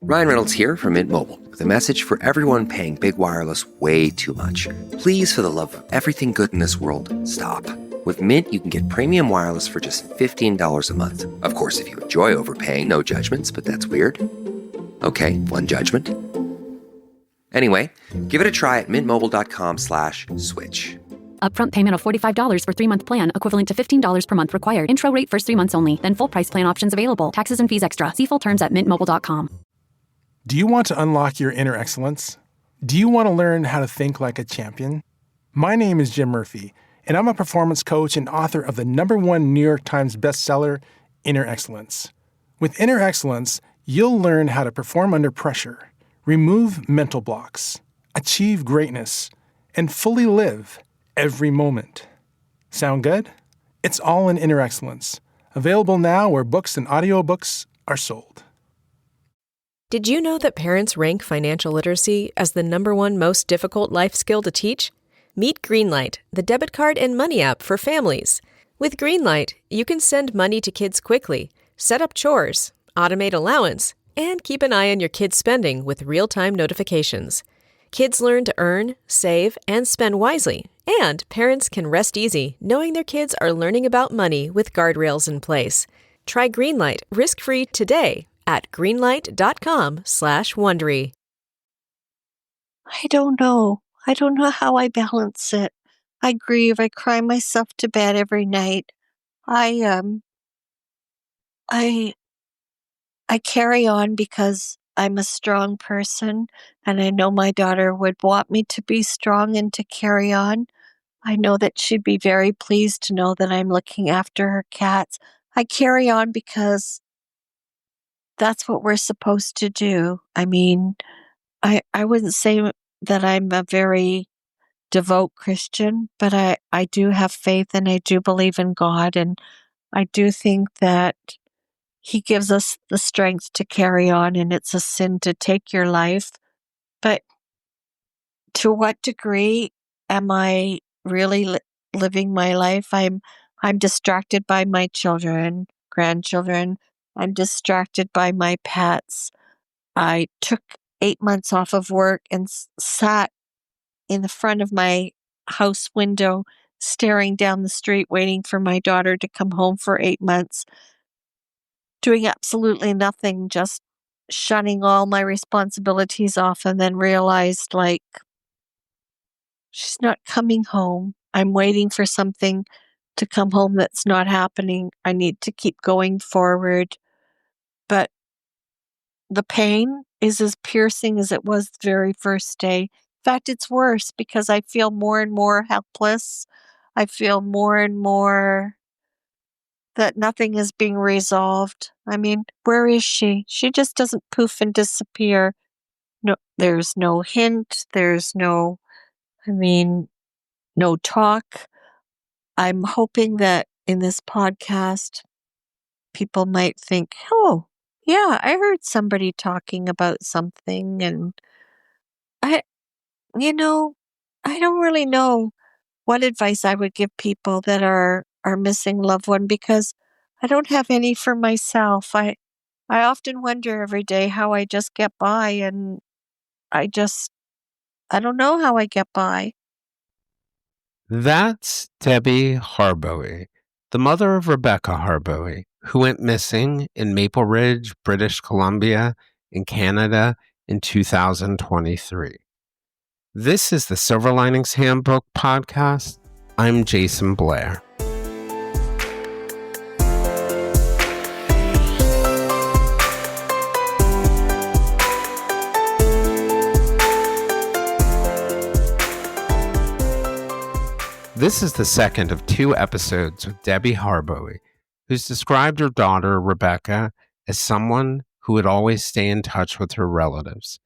Ryan Reynolds here from Mint Mobile with a message for everyone paying big wireless way too much. Please, for the love of everything good in this world, stop. With Mint, you can get premium wireless for just $15 a month. Of course, if you enjoy overpaying, no judgments, but that's weird. Okay, one judgment. Anyway, give it a try at mintmobile.com/switch. Upfront payment of $45 for 3-month plan, equivalent to $15 per month required. Intro rate first 3 months only, then full price plan options available. Taxes and fees extra. See full terms at mintmobile.com. Do you want to unlock your inner excellence? Do you want to learn how to think like a champion? My name is Jim Murphy, and I'm a performance coach and author of the #1 New York Times bestseller, Inner Excellence. With Inner Excellence, you'll learn how to perform under pressure, remove mental blocks, achieve greatness, and fully live every moment. Sound good? It's all in Inner Excellence. Available now where books and audiobooks are sold. Did you know that parents rank financial literacy as the #1 most difficult life skill to teach? Meet Greenlight, the debit card and money app for families. With Greenlight, you can send money to kids quickly, set up chores, automate allowance, and keep an eye on your kids' spending with real-time notifications. Kids learn to earn, save, and spend wisely, and parents can rest easy knowing their kids are learning about money with guardrails in place. Try Greenlight risk-free today at greenlight.com/Wondery. I don't know. I don't know how I balance it. I grieve. I cry myself to bed every night. I carry on because I'm a strong person, and I know my daughter would want me to be strong and to carry on. I know that she'd be very pleased to know that I'm looking after her cats. I carry on because that's what we're supposed to do. I mean, I wouldn't say that I'm a very devout Christian, but I do have faith and I do believe in God, and I do think that He gives us the strength to carry on, and it's a sin to take your life. But to what degree am I really living my life? I'm distracted by my children, grandchildren. I'm distracted by my pets. I took 8 months off of work and sat in the front of my house window, staring down the street, waiting for my daughter to come home for 8 months, doing absolutely nothing, just shutting all my responsibilities off, and then realized, like, she's not coming home. I'm waiting for something to come home that's not happening. I need to keep going forward. But the pain is as piercing as it was the very first day. In fact, it's worse because I feel more and more helpless. I feel more and more that nothing is being resolved. I mean, where is she? She just doesn't poof and disappear. No, there's no hint. There's no talk. I'm hoping that in this podcast, people might think, oh, yeah, I heard somebody talking about something, and I don't really know what advice I would give people that are missing loved one, because I don't have any for myself. I often wonder every day how I just get by, and I don't know how I get by. That's Debbie Harbowy, the mother of Rebecca Harbowy, who went missing in Maple Ridge, British Columbia, in Canada in 2023. This is the Silver Linings Handbook podcast. I'm Jason Blair. This is the second of 2 episodes with Debbie Harbowy, who's described her daughter, Rebecca, as someone who would always stay in touch with her relatives.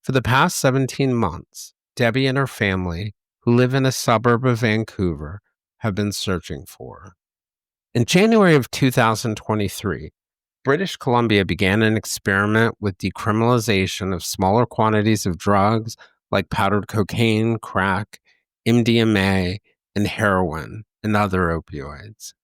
For the past 17 months, Debbie and her family, who live in a suburb of Vancouver, have been searching for her. In January of 2023, British Columbia began an experiment with decriminalization of smaller quantities of drugs like powdered cocaine, crack, MDMA, and heroin, and other opioids.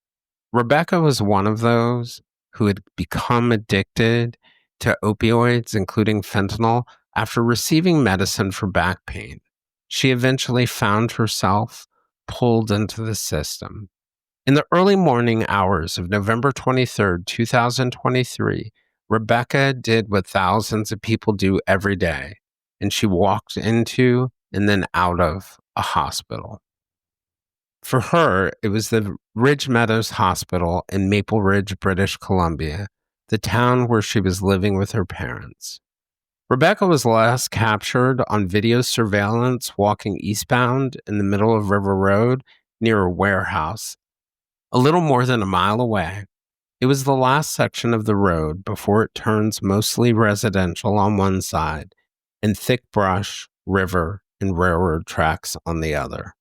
Rebecca was one of those who had become addicted to opioids, including fentanyl, after receiving medicine for back pain. She eventually found herself pulled into the system. In the early morning hours of November 23rd, 2023, Rebecca did what thousands of people do every day, and she walked into and then out of a hospital. For her, it was the Ridge Meadows Hospital in Maple Ridge, British Columbia, the town where she was living with her parents. Rebecca was last captured on video surveillance walking eastbound in the middle of River Road near a warehouse, a little more than a mile away. It was the last section of the road before it turns mostly residential on one side and thick brush, river, and railroad tracks on the other.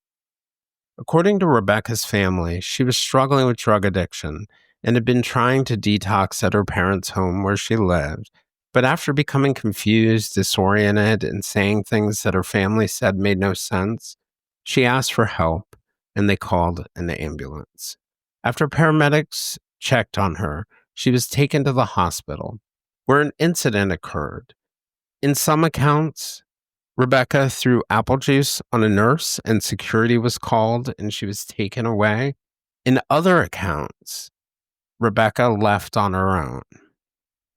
According to Rebecca's family, she was struggling with drug addiction and had been trying to detox at her parents' home where she lived. But after becoming confused, disoriented, and saying things that her family said made no sense, she asked for help and they called an ambulance. After paramedics checked on her, she was taken to the hospital where an incident occurred. In some accounts, Rebecca threw apple juice on a nurse and security was called and she was taken away. In other accounts, Rebecca left on her own.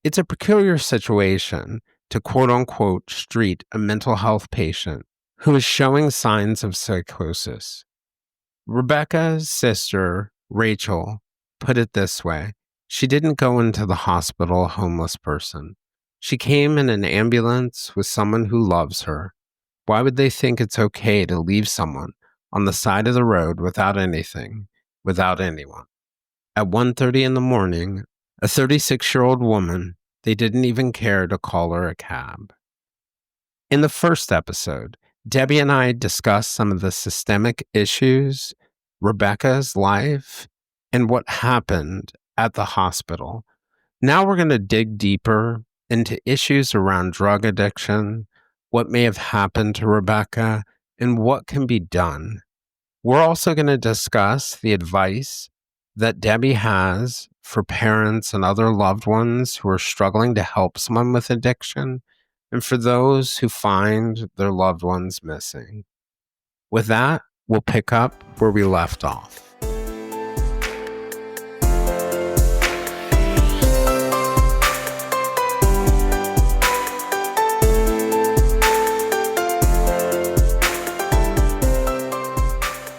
It's a peculiar situation to quote unquote street a mental health patient who is showing signs of psychosis. Rebecca's sister, Rachel, put it this way: she didn't go into the hospital a homeless person. She came in an ambulance with someone who loves her. Why would they think it's okay to leave someone on the side of the road without anything, without anyone? At 1:30 in the morning, a 36-year-old woman, they didn't even care to call her a cab. In the first episode, Debbie and I discussed some of the systemic issues, Rebecca's life, and what happened at the hospital. Now we're going to dig deeper into issues around drug addiction, what may have happened to Rebecca, and what can be done. We're also going to discuss the advice that Debbie has for parents and other loved ones who are struggling to help someone with addiction, and for those who find their loved ones missing. With that, we'll pick up where we left off.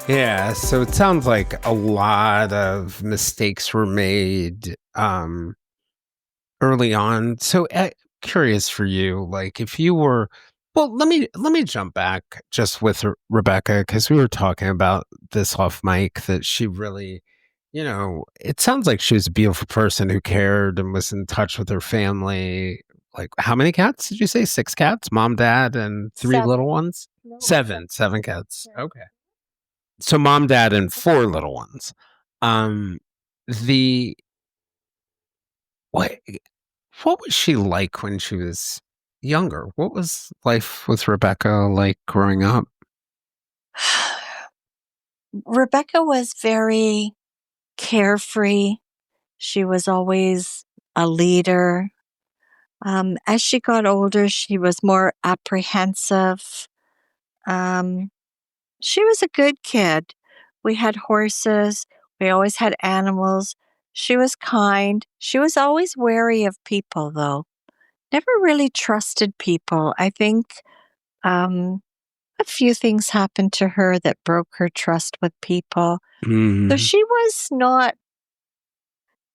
Yeah, so it sounds like a lot of mistakes were made early on. So curious for you, like if you were, well, let me jump back just with Rebecca, because we were talking about this off mic, that she really, it sounds like she was a beautiful person who cared and was in touch with her family. Like, how many cats did you say? 6 cats? Mom, dad, and 3 little ones? No, 7 cats. Yeah. Okay. So mom, dad, and 4 little ones. What was she like when she was younger? What was life with Rebecca like growing up? Rebecca was very carefree. She was always a leader. As she got older, she was more apprehensive. She was a good kid. We had horses. We always had animals. She was kind. She was always wary of people, though. Never really trusted people. I think a few things happened to her that broke her trust with people. Mm-hmm. So she was not,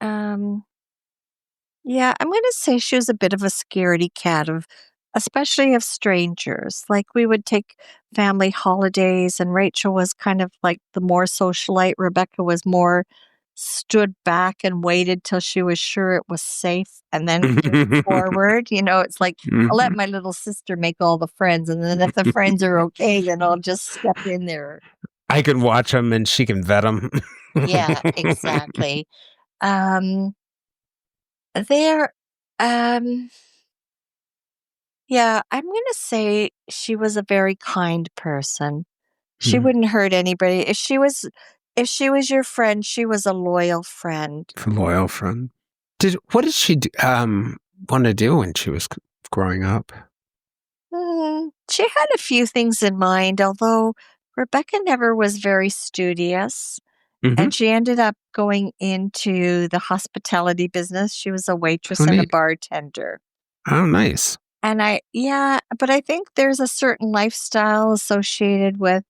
yeah, I'm going to say she was a bit of a scaredy cat, especially of strangers. Like we would take family holidays and Rachel was kind of like the more socialite. Rebecca was more stood back and waited till she was sure it was safe and then came forward. It's like, I'll let my little sister make all the friends. And then if the friends are okay, then I'll just step in there. I can watch them and she can vet them. Yeah, exactly. Yeah, I'm going to say she was a very kind person. She wouldn't hurt anybody. If she was your friend, she was a loyal friend. Loyal friend. What did she do? want to do when she was growing up? She had a few things in mind, although Rebecca never was very studious. Mm-hmm. And she ended up going into the hospitality business. She was a waitress Oh, and a neat. bartender. Oh, nice. And but I think there's a certain lifestyle associated with,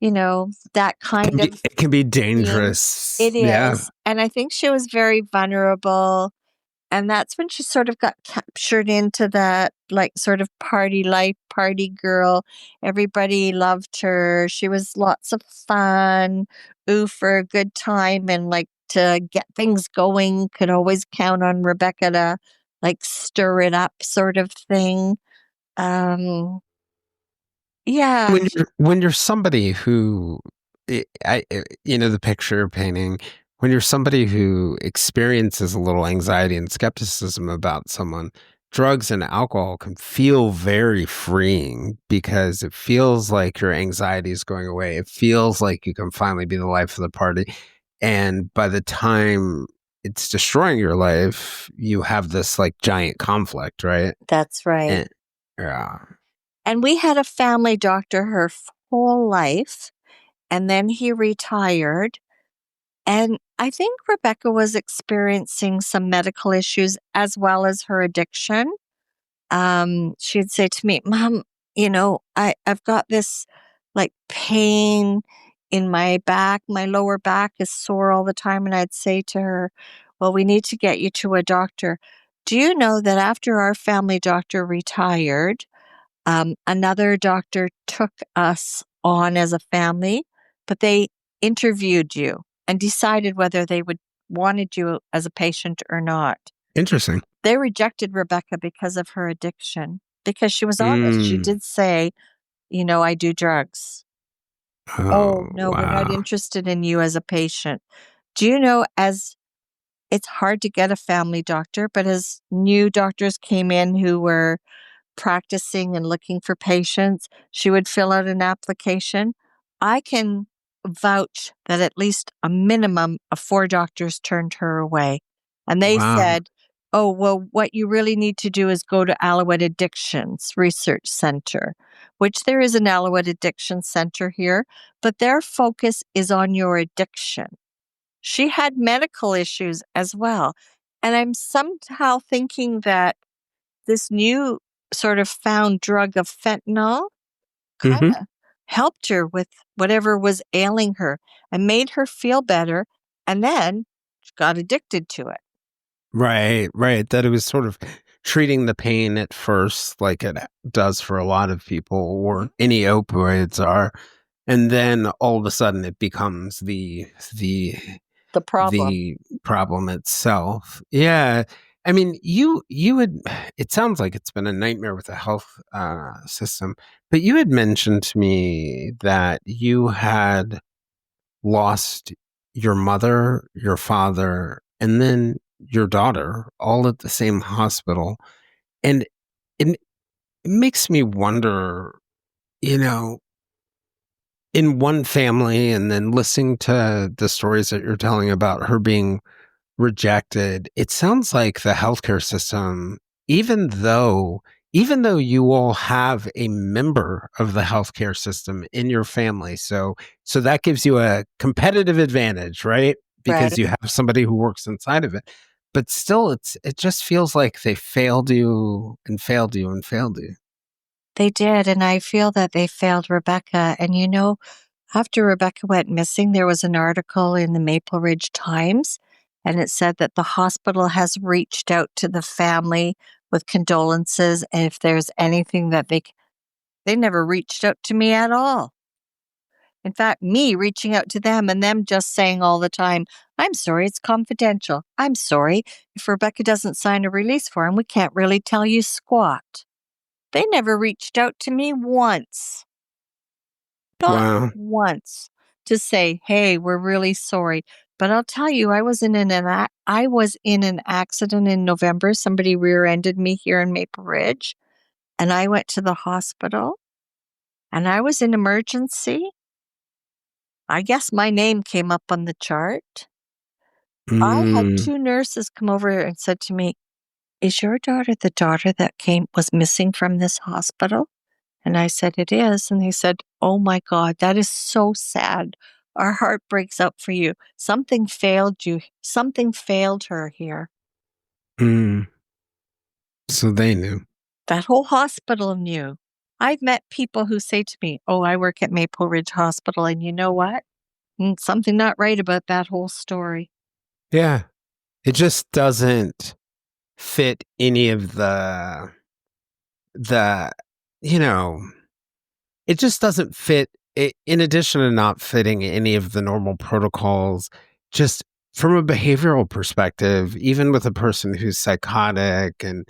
that kind of It can be being. dangerous. It Yeah. is. And I think she was very vulnerable. And that's when she sort of got captured into that, like, sort of party life, party girl. Everybody loved her. She was lots of fun, for a good time, and like to get things going, could always count on Rebecca to like stir it up, sort of thing. Um, yeah, When you're somebody who the picture you're painting, when you're somebody who experiences a little anxiety and skepticism about someone, drugs and alcohol can feel very freeing because it feels like your anxiety is going away. It feels like you can finally be the life of the party. And by the time it's destroying your life, you have this like giant conflict, right? that's right. And yeah. And we had a family doctor her whole life, and then he retired. And I think Rebecca was experiencing some medical issues as well as her addiction. She'd say to me, Mom, I've got this like pain in my back. My lower back is sore all the time. And I'd say to her, well, we need to get you to a doctor. Do you know that after our family doctor retired, another doctor took us on as a family, but they interviewed you and decided whether they wanted you as a patient or not. Interesting. They rejected Rebecca because of her addiction, because she was honest. She Mm. did say, I do drugs. Oh, Oh, no, we're not wow. interested in you as a patient. Do you know, as it's hard to get a family doctor, but as new doctors came in who were practicing and looking for patients, she would fill out an application. I can vouch that at least a minimum of 4 doctors turned her away. And they Wow. said, oh, well, what you really need to do is go to Alouette Addictions Research Center, which there is an Alouette Addiction Center here, but their focus is on your addiction. She had medical issues as well. And I'm somehow thinking that this new sort of found drug of fentanyl kind Hmm. of helped her with whatever was ailing her and made her feel better. And then she got addicted to it. Right, right. That it was sort of treating the pain at first, like it does for a lot of people, or any opioids are, and then all of a sudden it becomes the The problem. the problem itself. Yeah. I mean, you had. It sounds like it's been a nightmare with the health system, but you had mentioned to me that you had lost your mother, your father, and then your daughter all at the same hospital. And it makes me wonder, you know, in one family, and then listening to the stories that you're telling about her being rejected, it sounds like the healthcare system, even though you all have a member of the healthcare system in your family, so that gives you a competitive advantage, right? Because Right. you have somebody who works inside of it. But still, it just feels like they failed you and failed you and failed you. They did. And I feel that they failed Rebecca. And after Rebecca went missing, there was an article in the Maple Ridge Times, and it said that the hospital has reached out to the family with condolences. And if there's anything that they never reached out to me at all. In fact, me reaching out to them and them just saying all the time, I'm sorry, it's confidential. I'm sorry. If Rebecca doesn't sign a release form, we can't really tell you squat. They never reached out to me once. Not Wow. once to say, "Hey, we're really sorry." But I'll tell you, I was in an accident in November. Somebody rear-ended me here in Maple Ridge, and I went to the hospital, and I was in emergency. I guess my name came up on the chart. I had Mm, 2 nurses come over and said to me, is your daughter the daughter that was missing from this hospital? And I said, it is. And they said, oh my God, that is so sad. Our heart breaks out for you. Something failed you. Something failed her here. Mm. So they knew. That whole hospital knew. I've met people who say to me, oh, I work at Maple Ridge Hospital. And you know what? Something not right about that whole story. Yeah. It just doesn't fit any of you know, it just doesn't fit. In addition to not fitting any of the normal protocols, just from a behavioral perspective, even with a person who's psychotic and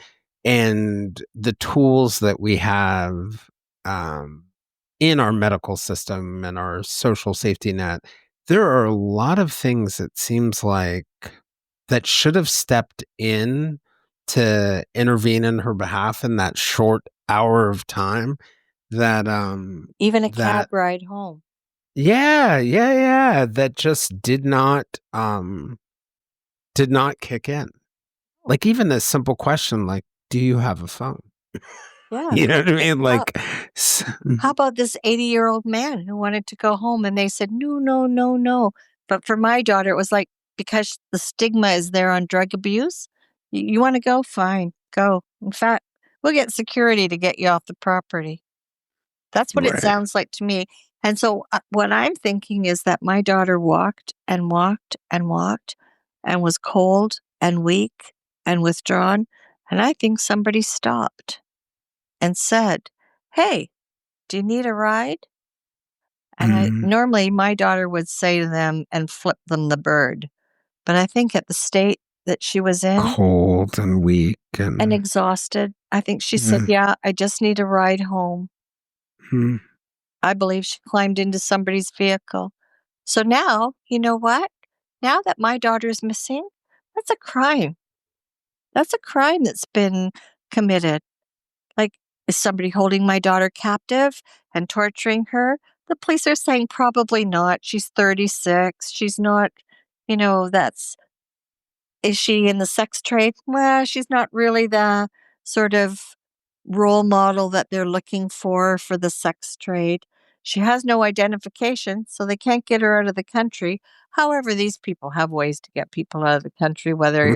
the tools that we have in our medical system and our social safety net, there are a lot of things that seems like that should have stepped in to intervene in her behalf in that short hour of time that Even a that cab ride home. yeah, that just did not kick in. Like even a simple question like, do you have a phone? Yeah. You know what I mean? How, Like how about this 80-year-old man who wanted to go home and they said, no, no, no, no. But for my daughter, it was like, because the stigma is there on drug abuse, you want to go? Fine, go. In fact, we'll get security to get you off the property. That's what it right. sounds like to me. And so what I'm thinking is that my daughter walked and walked and walked and was cold and weak and withdrawn. And I think somebody stopped and said, hey, do you need a ride? And Mm, normally my daughter would say to them and flip them the bird. But I think at the state that she was in cold and weak and and exhausted, I think she said, yeah, I just need a ride home. mm, I believe she climbed into somebody's vehicle. So now, you know what? Now that my daughter is missing, that's a crime. That's a crime that's been committed. Like, is somebody holding my daughter captive and torturing her? The police are saying probably not. She's 36. She's not, is she in the sex trade? Well, she's not really the sort of role model that they're looking for the sex trade. She has no identification, so they can't get her out of the country. However, these people have ways to get people out of the country, whether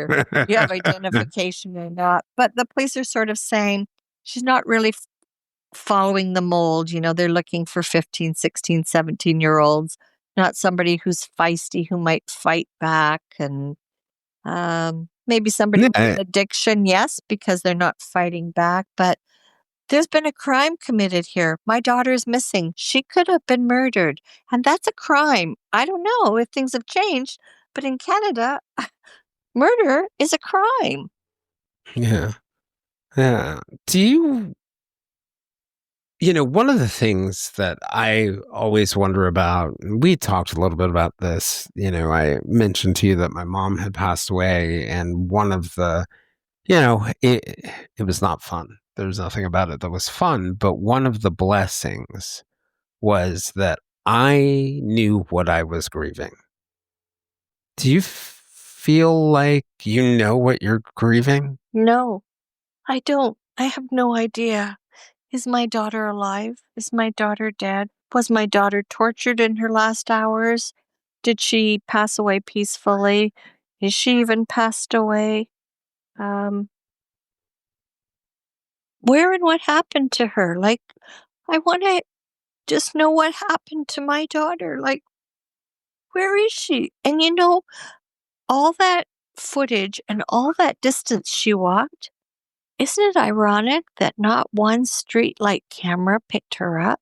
you have identification or not. But the police are sort of saying she's not really following the mold. They're looking for 15, 16, 17-year-olds, not somebody who's feisty, who might fight back and maybe somebody with yeah, an addiction, yes, because they're not fighting back. But there's been a crime committed here. My daughter is missing. She could have been murdered. And that's a crime. I don't know if things have changed, but in Canada, murder is a crime. yeah. Do one of the things that I always wonder about, and we talked a little bit about this, I mentioned to you that my mom had passed away, and one of the, it was not fun. There was nothing about it that was fun, but one of the blessings was that I knew what I was grieving. Do you feel like you know what you're grieving? No, I don't. I have no idea. Is my daughter alive? Is my daughter dead? Was my daughter tortured in her last hours? Did she pass away peacefully? Is she even passed away? Where and what happened to her? Like, I want to just know what happened to my daughter. Like, where is she? And all that footage and all that distance she walked, isn't it ironic that not one streetlight camera picked her up?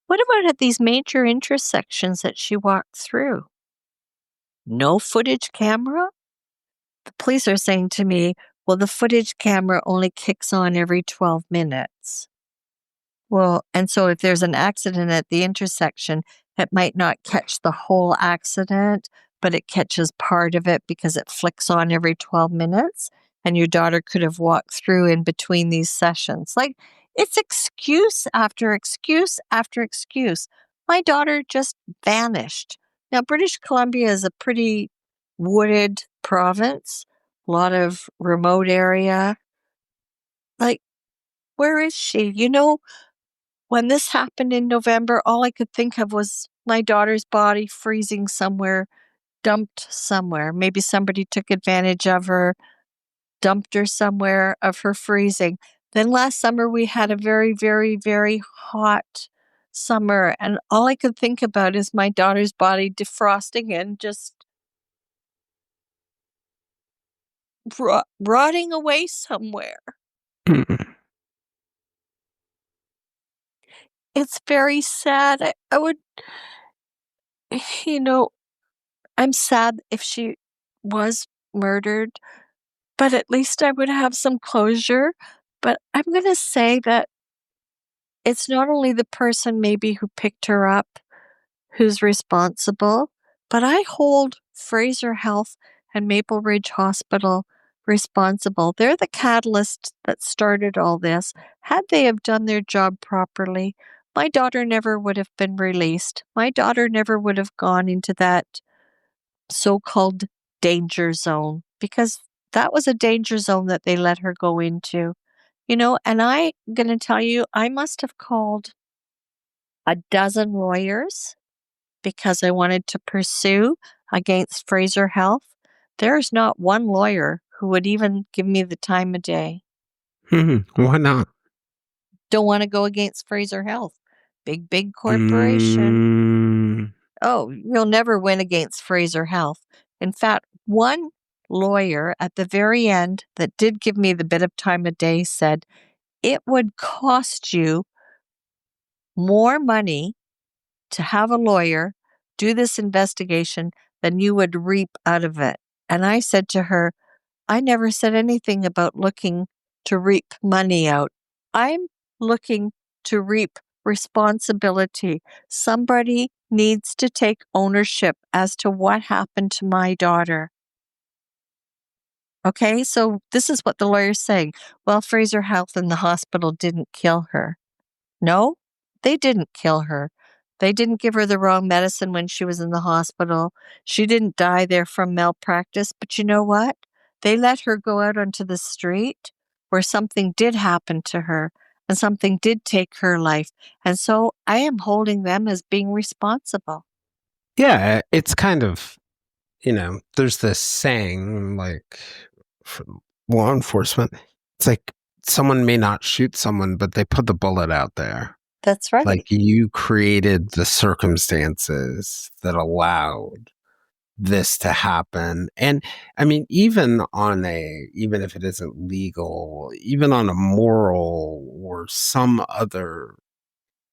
What about at these major intersections that she walked through? No footage camera? The police are saying to me, well, the footage camera only kicks on every 12 minutes. Well, and so if there's an accident at the intersection, it might not catch the whole accident, but it catches part of it because it flicks on every 12 minutes. And your daughter could have walked through in between these sessions. Like, it's excuse after excuse after excuse. My daughter just vanished. Now, British Columbia is a pretty wooded province, a lot of remote area. Like, where is she? When this happened in November, all I could think of was my daughter's body freezing somewhere, dumped somewhere. Maybe somebody took advantage of her, dumped her somewhere of her freezing. Then last summer, we had a very, very, very hot summer. And all I could think about is my daughter's body defrosting and just rotting away somewhere. It's very sad. I would, you know, I'm sad if she was murdered, but at least I would have some closure. But I'm going to say that it's not only the person maybe who picked her up who's responsible, but I hold Fraser Health and Maple Ridge Hospital responsible. They're the catalyst that started all this. Had they have done their job properly, my daughter never would have been released. My daughter never would have gone into that so-called danger zone, because that was a danger zone that they let her go into. And I'm going to tell you, I must have called a dozen lawyers because I wanted to pursue against Fraser Health. There's not one lawyer who would even give me the time of day. Why not? Don't want to go against Fraser Health. Big corporation. Oh, you'll never win against Fraser Health. In fact, one lawyer at the very end that did give me the bit of time of day said, it would cost you more money to have a lawyer do this investigation than you would reap out of it. And I said to her, I never said anything about looking to reap money out. I'm looking to reap responsibility. Somebody needs to take ownership as to what happened to my daughter. Okay, so this is what the lawyer's saying. Well, Fraser Health and the hospital didn't kill her. No, they didn't kill her. They didn't give her the wrong medicine when she was in the hospital. She didn't die there from malpractice. But you know what? They let her go out onto the street where something did happen to her and something did take her life. And so I am holding them as being responsible. Yeah, it's kind of, there's this saying, like, from law enforcement, it's like someone may not shoot someone, but they put the bullet out there. That's right. Like, you created the circumstances that allowed this to happen. And I mean, even if it isn't legal, even on a moral or some other,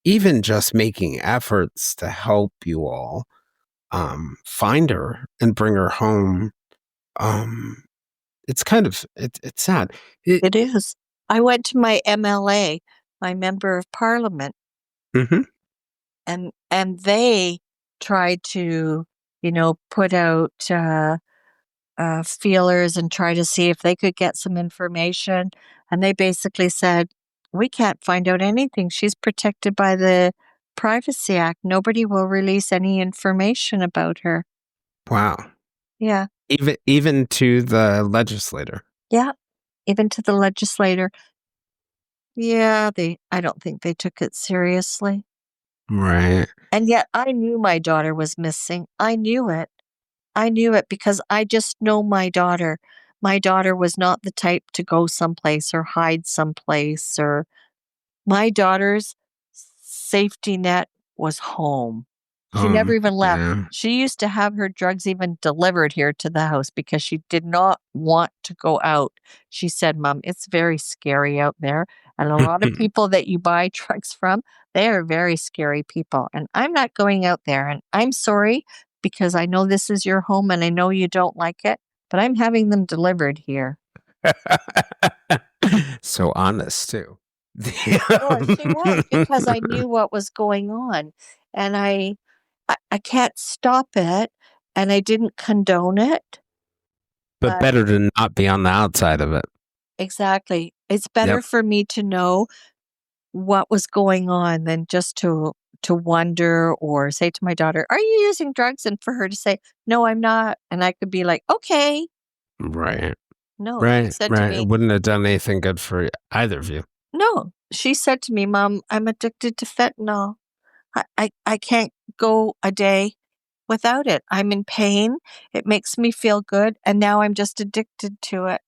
even just making efforts to help you all find her and bring her home, it's kind of, it's sad. It is. I went to my MLA, my member of parliament, and they tried to, put out feelers and try to see if they could get some information. And they basically said, we can't find out anything. She's protected by the Privacy Act. Nobody will release any information about her. Wow. Yeah. Even to the legislator. Yeah. Even to the legislator. Yeah, I don't think they took it seriously. Right. And yet I knew my daughter was missing. I knew it. I knew it because I just know my daughter. My daughter was not the type to go someplace or hide someplace, or my daughter's safety net was home. She never even left. Yeah. She used to have her drugs even delivered here to the house because she did not want to go out. She said, Mom, it's very scary out there. And a lot of people that you buy drugs from, they are very scary people. And I'm not going out there. And I'm sorry because I know this is your home and I know you don't like it, but I'm having them delivered here. So honest, too. Well, she was, because I knew what was going on. And I can't stop it, and I didn't condone it. But better to not be on the outside of it. Exactly. It's better for me to know what was going on than just to wonder or say to my daughter, are you using drugs? And for her to say, no, I'm not. And I could be like, okay. Right. No, she Right, said to right. It me, wouldn't have done anything good for either of you. no, she said to me, Mom, I'm addicted to fentanyl. I can't go a day without it. I'm in pain. It makes me feel good. And now I'm just addicted to it.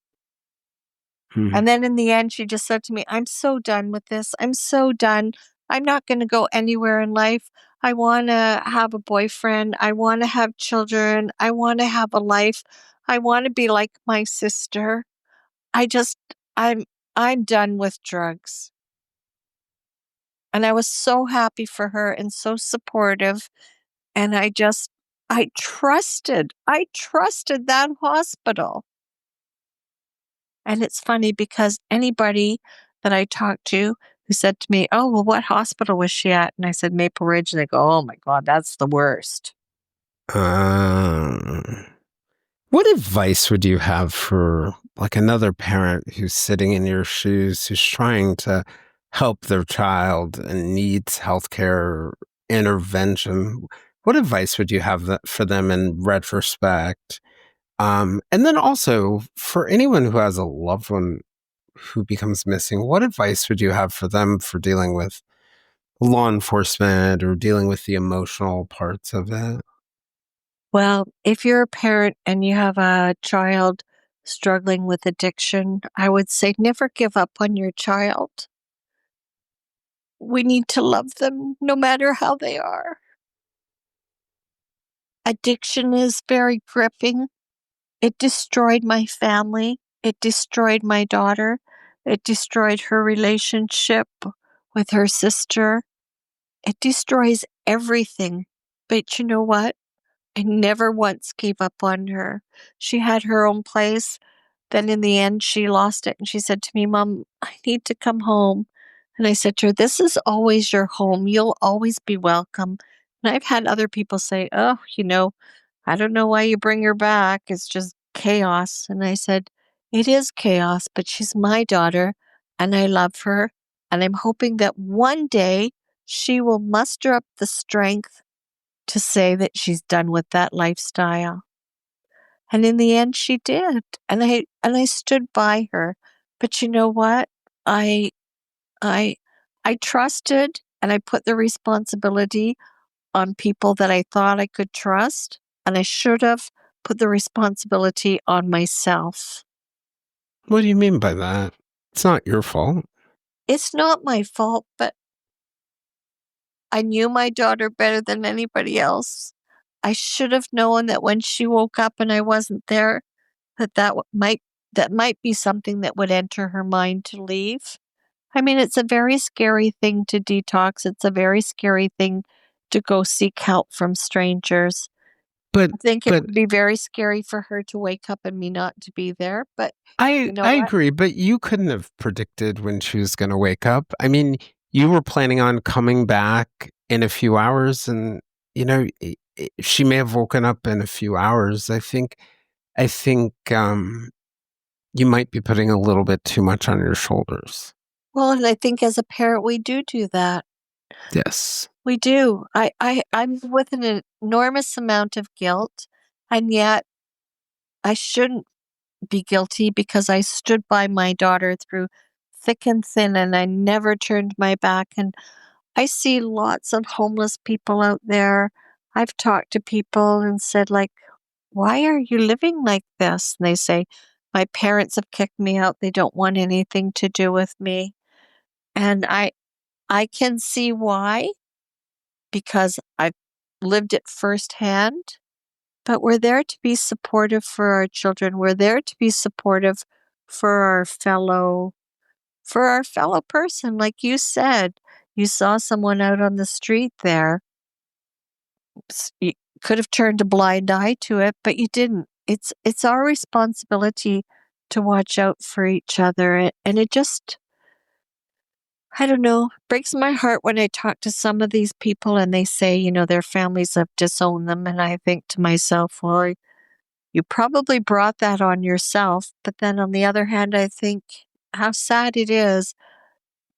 Mhm. And then in the end, she just said to me, I'm so done with this. I'm so done. I'm not going to go anywhere in life. I want to have a boyfriend. I want to have children. I want to have a life. I want to be like my sister. I just, I'm, I'm done with drugs. And I was so happy for her and so supportive. And I trusted that hospital. And it's funny because anybody that I talked to who said to me, oh, well, what hospital was she at? And I said, Maple Ridge. And they go, oh my God, that's the worst. Um, what advice would you have for like another parent who's sitting in your shoes, who's trying to help their child and needs healthcare intervention? What advice would you have for them in retrospect? And then also for anyone who has a loved one who becomes missing, what advice would you have for them for dealing with law enforcement or dealing with the emotional parts of it? Well, if you're a parent and you have a child struggling with addiction, I would say never give up on your child. We need to love them no matter how they are. Addiction is very gripping. It destroyed my family. It destroyed my daughter. It destroyed her relationship with her sister. It destroys everything. But you know what? I never once gave up on her. She had her own place. Then in the end, she lost it. And she said to me, Mom, I need to come home. And I said to her, this is always your home. You'll always be welcome. And I've had other people say, oh, I don't know why you bring her back. It's just chaos. And I said, it is chaos, but she's my daughter and I love her. And I'm hoping that one day she will muster up the strength to say that she's done with that lifestyle. And in the end she did. And I stood by her. But you know what? I I I trusted and I put the responsibility on people that I thought I could trust, and I should have put the responsibility on myself. What do you mean by that? It's not your fault. It's not my fault, but I knew my daughter better than anybody else. I should have known that when she woke up and I wasn't there, that might be something that would enter her mind to leave. I mean, it's a very scary thing to detox. It's a very scary thing to go seek help from strangers. But I think it but would be very scary for her to wake up and me not to be there, but I you know I what? agree, but you couldn't have predicted when she was going to wake up. I mean, you were planning on coming back in a few hours, and she may have woken up in a few hours. I think you might be putting a little bit too much on your shoulders. Well, and I think as a parent, we do that. Yes. We do. I'm with an enormous amount of guilt, and yet I shouldn't be guilty because I stood by my daughter through thick and thin, and I never turned my back. And I see lots of homeless people out there. I've talked to people and said, like, why are you living like this? And they say, my parents have kicked me out. They don't want anything to do with me. And I can see why, because I've lived it firsthand. But we're there to be supportive for our children. We're there to be supportive for our fellow person. Like you said, you saw someone out on the street there. You could have turned a blind eye to it, but you didn't. It's our responsibility to watch out for each other. And it just, I don't know, breaks my heart when I talk to some of these people and they say, their families have disowned them. And I think to myself, well, you probably brought that on yourself. But then on the other hand, I think how sad it is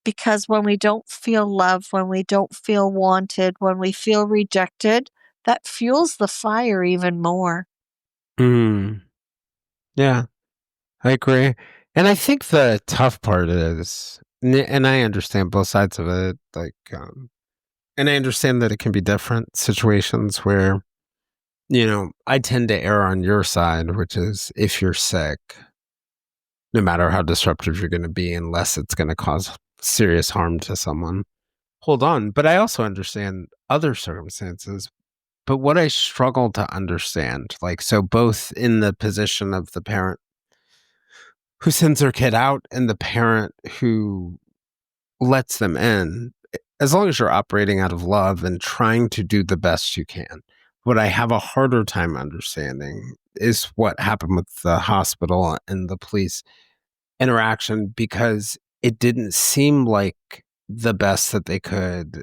because when we don't feel love, when we don't feel wanted, when we feel rejected, that fuels the fire even more. Mm. Yeah. I agree. And I think the tough part is, and I understand both sides of it, and I understand that it can be different situations where, I tend to err on your side, which is if you're sick, no matter how disruptive you're going to be, unless it's going to cause serious harm to someone, hold on. But I also understand other circumstances. But what I struggle to understand, so both in the position of the parent who sends their kid out and the parent who lets them in, as long as you're operating out of love and trying to do the best you can. What I have a harder time understanding is what happened with the hospital and the police interaction, because it didn't seem like the best that they could.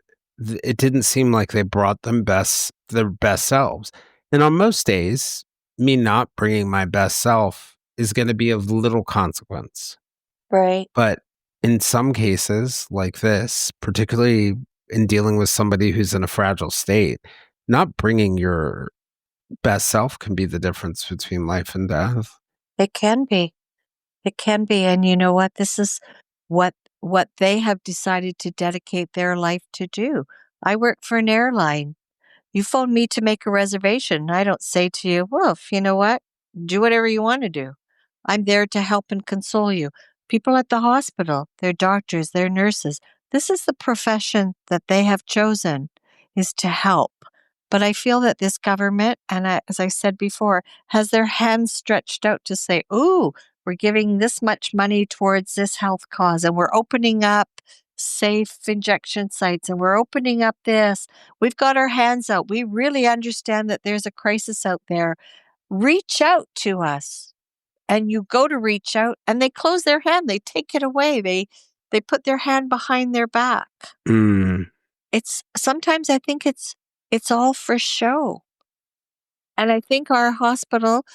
It didn't seem like they brought their best selves. And on most days, me not bringing my best self is going to be of little consequence. Right. But in some cases like this, particularly in dealing with somebody who's in a fragile state, not bringing your best self can be the difference between life and death. It can be. It can be. And you know what? This is what what they have decided to dedicate their life to do. I work for an airline. You phone me to make a reservation. I don't say to you, well, you know what? Do whatever you want to do. I'm there to help and console you. People at the hospital, they're doctors, they're nurses. This is the profession that they have chosen, is to help. But I feel that this government, and as I said before, has their hands stretched out to say, ooh, we're giving this much money towards this health cause, and we're opening up safe injection sites, and we're opening up this. We've got our hands out. We really understand that there's a crisis out there. Reach out to us. And you go to reach out and they close their hand. They take it away. They put their hand behind their back. Mm. It's sometimes I think it's all for show. And I think our hospital,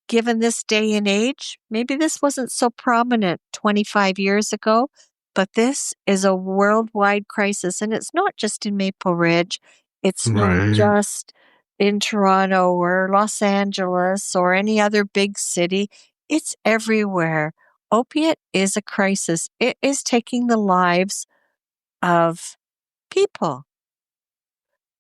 given this day and age, maybe this wasn't so prominent 25 years ago, but this is a worldwide crisis. And it's not just in Maple Ridge. It's not Right. just in Toronto or Los Angeles or any other big city. It's everywhere. Opiate is a crisis. It is taking the lives of people.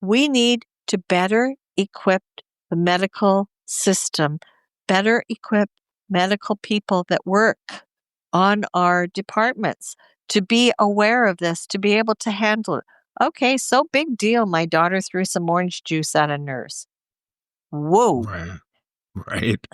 We need to better equip the medical system, better equip medical people that work on our departments to be aware of this, to be able to handle it. Okay, so big deal. My daughter threw some orange juice at a nurse. Whoa, Right. Right.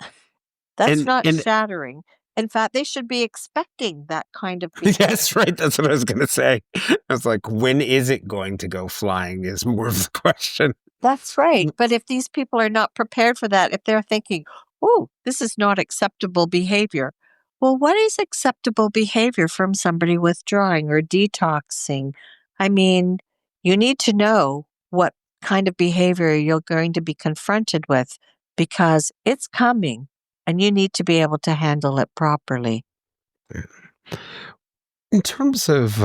that's And not and shattering. In fact, they should be expecting that kind of behavior. yes, right. That's what I was going to say. I was like, when is it going to go flying is more of the question. That's right. But if these people are not prepared for that, if they're thinking, oh, this is not acceptable behavior. Well, what is acceptable behavior from somebody withdrawing or detoxing? I mean, you need to know what kind of behavior you're going to be confronted with because it's coming and you need to be able to handle it properly. In terms of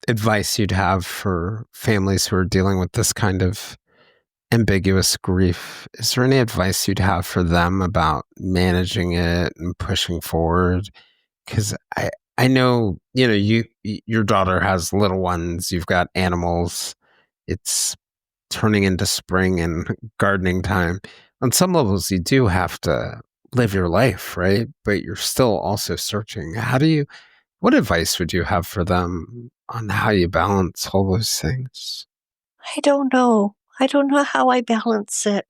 advice you'd have for families who are dealing with this kind of ambiguous grief, is there any advice you'd have for them about managing it and pushing forward? Because I know, your daughter has little ones, you've got animals, it's turning into spring and gardening time. On some levels, you do have to live your life, right? But you're still also searching. What advice would you have for them on how you balance all those things? I don't know. I don't know how I balance it.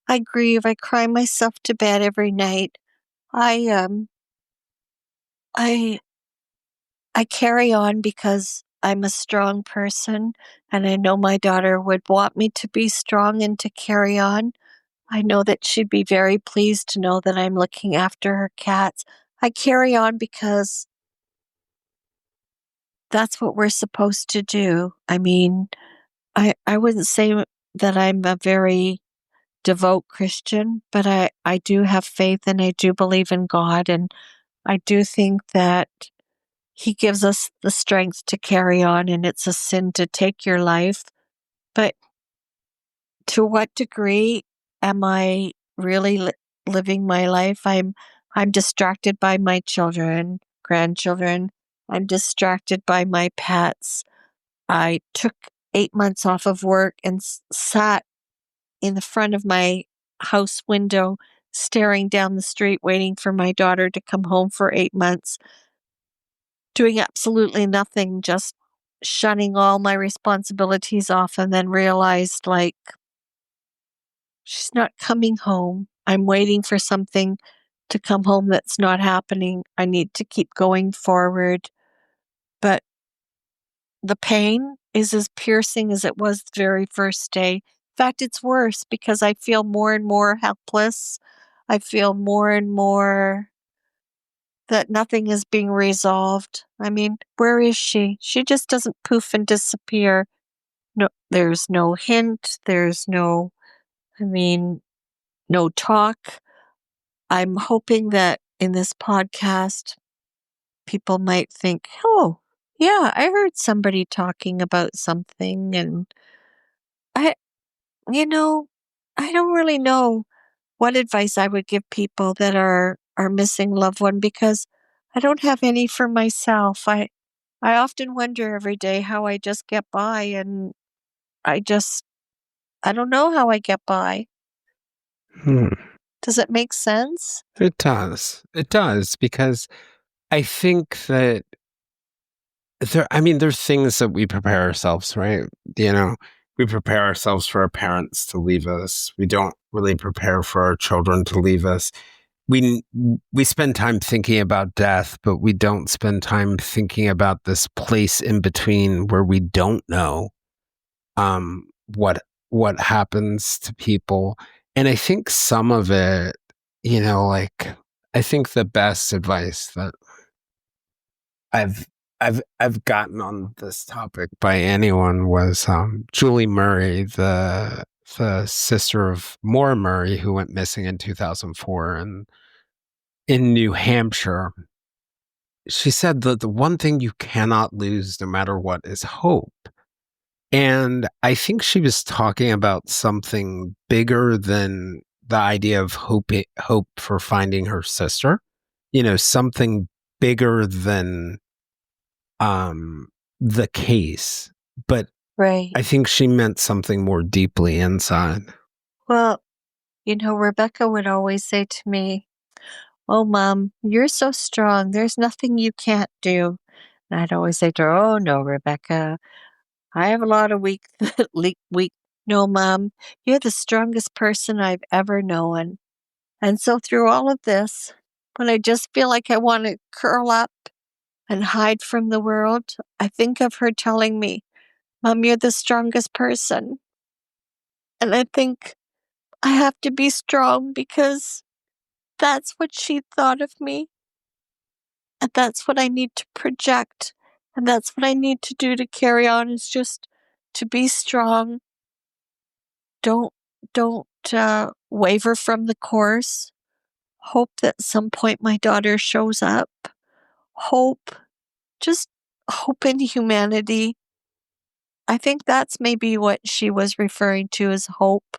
I grieve. I cry myself to bed every night. I um I I carry on because I'm a strong person and I know my daughter would want me to be strong and to carry on. I know that she'd be very pleased to know that I'm looking after her cats. I carry on because that's what we're supposed to do. I mean, I wouldn't say that I'm a very devout Christian, but I do have faith and I do believe in God. And I do think that He gives us the strength to carry on, and it's a sin to take your life. But to what degree am I really living my life? I'm distracted by my children, grandchildren. I'm distracted by my pets. I took 8 months off of work and sat in the front of my house window, staring down the street, waiting for my daughter to come home for 8 months, doing absolutely nothing, just shutting all my responsibilities off, and then realized, like, she's not coming home. I'm waiting for something to come home that's not happening. I need to keep going forward. But the pain is as piercing as it was the very first day. In fact, it's worse because I feel more and more helpless. I feel more and more that nothing is being resolved. I mean, where is she? She just doesn't poof and disappear. No, there's no hint. There's no, I mean, no talk. I'm hoping that in this podcast, people might think, oh, yeah, I heard somebody talking about something. And I, you know, I don't really know what advice I would give people that are missing loved one because I don't have any for myself. I often wonder every day how I just get by, and I just I don't know how I get by. Hmm. Does it make sense? It does. It does, because I think that there's things that we prepare ourselves, right? You know, we prepare ourselves for our parents to leave us. We don't really prepare for our children to leave us. We spend time thinking about death, but we don't spend time thinking about this place in between where we don't know um, what happens to people. And I think some of it, like, I think the best advice that I've gotten on this topic by anyone was Julie Murray, the sister of Maura Murray, who went missing in 2004 and in New Hampshire. She said that the one thing you cannot lose, no matter what, is hope. And I think she was talking about something bigger than the idea of hope for finding her sister. Something bigger than the case. But Right. I think she meant something more deeply inside. Well, Rebecca would always say to me, "Oh, Mom, you're so strong. There's nothing you can't do." And I'd always say to her, "Oh, no, Rebecca, I have a lot of weak. No, Mom, you're the strongest person I've ever known." And so through all of this, when I just feel like I want to curl up and hide from the world, I think of her telling me, "Mom, you're the strongest person." And I think I have to be strong because that's what she thought of me. And that's what I need to project. And that's what I need to do to carry on, is just to be strong. Don't waver from the course. Hope that some point my daughter shows up. Just hope in humanity. I think that's maybe what she was referring to as hope.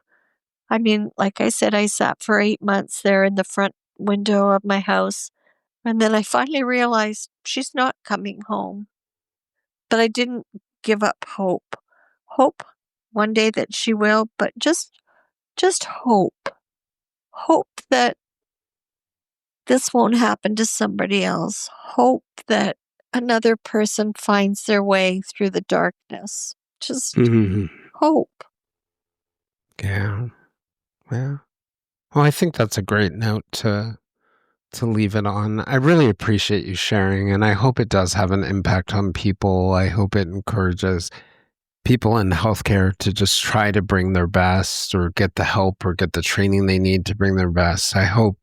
I mean, like I said, I sat for 8 months there in the front window of my house, and then I finally realized she's not coming home. But I didn't give up hope. Hope one day that she will, but just hope. Hope that this won't happen to somebody else. Hope that another person finds their way through the darkness. Just hope. Yeah. Well, I think that's a great note to leave it on. I really appreciate you sharing, and I hope it does have an impact on people. I hope it encourages people in healthcare to just try to bring their best, or get the help or get the training they need to bring their best. I hope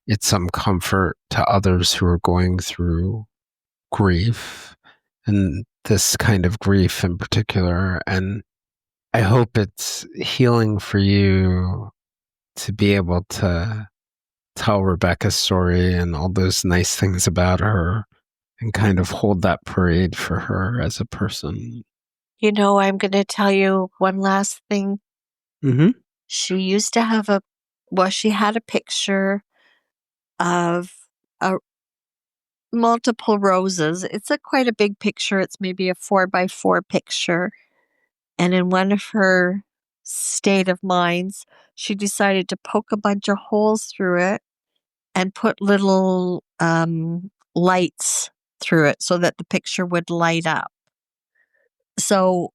it's some comfort to others who are going through grief, and this kind of grief in particular. And I hope it's healing for you to be able to tell Rebecca's story and all those nice things about her, and kind of hold that parade for her as a person. I'm going to tell you one last thing. Mm-hmm. She used to have she had a picture of multiple roses. It's quite a big picture. It's maybe a 4x4 picture. And in one of her state of minds, she decided to poke a bunch of holes through it and put little lights through it so that the picture would light up. So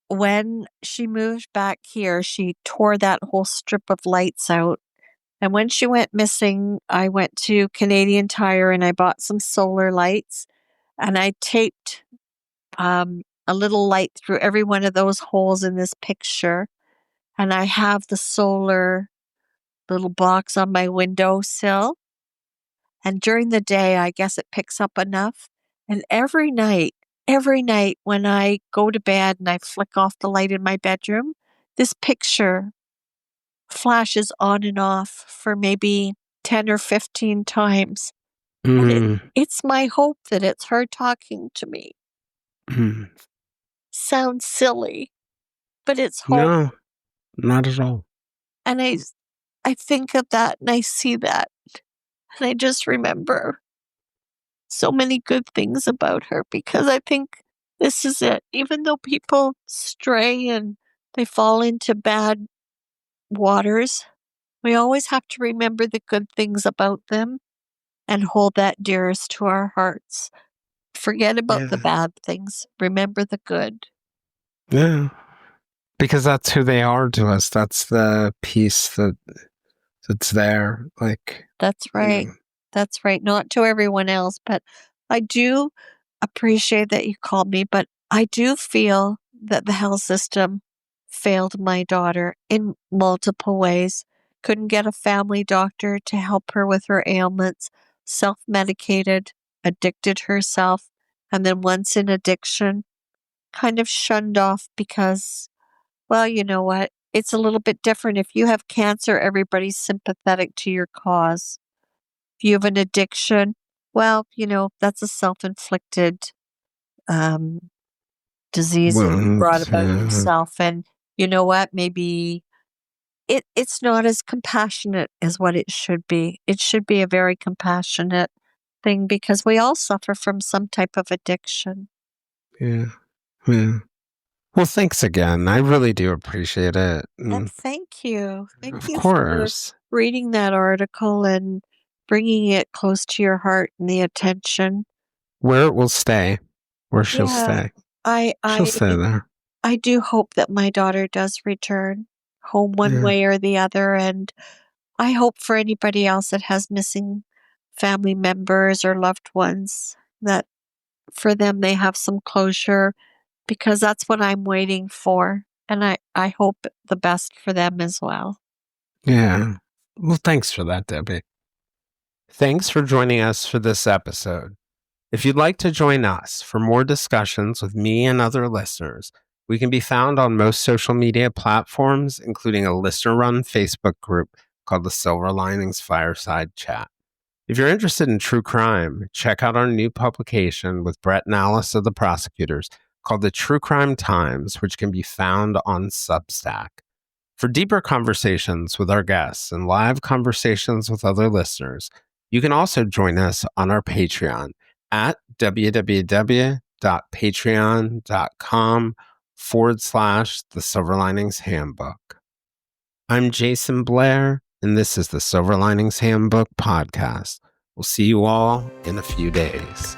when she moved back here, she tore that whole strip of lights out. And when she went missing, I went to Canadian Tire and I bought some solar lights, and I taped a little light through every one of those holes in this picture. And I have the solar little box on my windowsill. And during the day, I guess it picks up enough. And every night when I go to bed and I flick off the light in my bedroom, this picture flashes on and off for maybe 10 or 15 times. And it's my hope that it's her talking to me. Sounds silly, but it's hope. No, not at all. And I think of that and I see that. And I just remember so many good things about her, because I think this is it. Even though people stray and they fall into bad waters, we always have to remember the good things about them and hold that dearest to our hearts. Forget about the bad things. Remember the good. Yeah. Because that's who they are to us. That's the piece that's there. Like, that's right. You know. That's right. Not to everyone else, but I do appreciate that you called me, but I do feel that the health system failed my daughter in multiple ways. Couldn't get a family doctor to help her with her ailments, self-medicated, addicted herself, and then once in addiction, kind of shunned off because, well, you know what? It's a little bit different. If you have cancer, everybody's sympathetic to your cause. If you have an addiction, well, that's a self-inflicted disease that you brought about yourself. And you know what? Maybe it's not as compassionate as what it should be. It should be a very compassionate thing because we all suffer from some type of addiction. Yeah. Well, thanks again. I really do appreciate it. And thank you. Thank you for reading that article and bringing it close to your heart and the attention. Where it will stay. Where she'll stay. She'll stay there. I do hope that my daughter does return home one way or the other. And I hope for anybody else that has missing family members or loved ones that for them they have some closure, because that's what I'm waiting for. And I hope the best for them as well. Yeah. Well, thanks for that, Debbie. Thanks for joining us for this episode. If you'd like to join us for more discussions with me and other listeners, we can be found on most social media platforms, including a listener-run Facebook group called the Silver Linings Fireside Chat. If you're interested in true crime, check out our new publication with Brett and Alice of the Prosecutors called The True Crime Times, which can be found on Substack. For deeper conversations with our guests and live conversations with other listeners, you can also join us on our Patreon at www.patreon.com/The Silver Linings Handbook. I'm Jason Blair, and this is the Silver Linings Handbook podcast. We'll see you all in a few days.